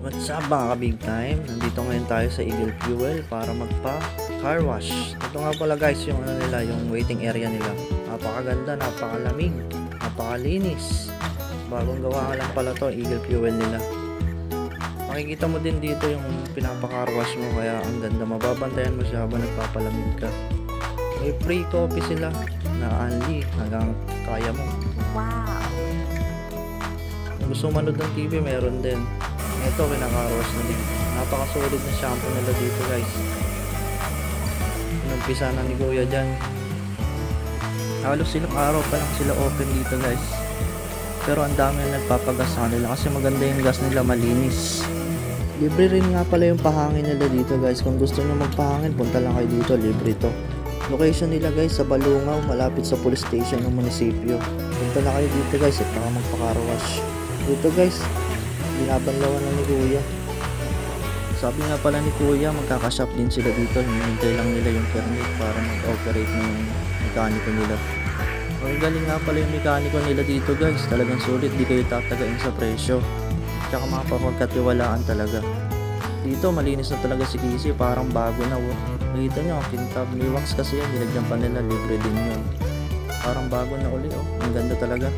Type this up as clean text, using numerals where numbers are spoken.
What's up mga ka-big time? Nandito ngayon tayo sa Eagle Fuel para magpa car wash. Ito nga pala guys yung ano nila, yung waiting area nila. Napakaganda, napakalamig, napakalinis. Bagong gawa nga lang pala to, Eagle Fuel nila. Makikita mo din dito yung pinapa-car wash mo, kaya ang ganda. Mababantayan mo siya habang nagpapalamig ka. May free coffee sila na only hanggang kaya mo. Wow! Kung gusto manood ng TV, meron din. Ito, kinakaros na din. Napakasolid na shampoo nila dito guys. Inumpisa na ni Kuya dyan. Halos silang araw pa lang sila open dito guys. Pero ang dami na nagpapagas sa kanila kasi maganda yung gas nila, malinis. Libre rin nga pala yung pahangin nila dito guys. Kung gusto nyo magpahangin, punta lang kayo dito, libre to. Location nila guys sa Balungaw, malapit sa police station ng munisipyo. Punta na kayo dito guys at baka magpa-car-wash. Dito guys, binabanlawan na ni Kuya. Sabi nga pala ni Kuya, magkakashop din sila dito. Hinihintay lang nila yung permit para mag-operate ng mekaniko nila. Ang galing nga pala yung mekaniko nila dito guys. Talagang sulit, di kayo tatagain sa presyo. Tsaka mapapagkatiwalaan talaga. Dito malinis na talaga si Casey, parang bago na. Nakita nyo, kintab ni Wangs kasi yan, nilagyan pa nila, libre din yun. Parang bago na uli, oh. Ang ganda talaga.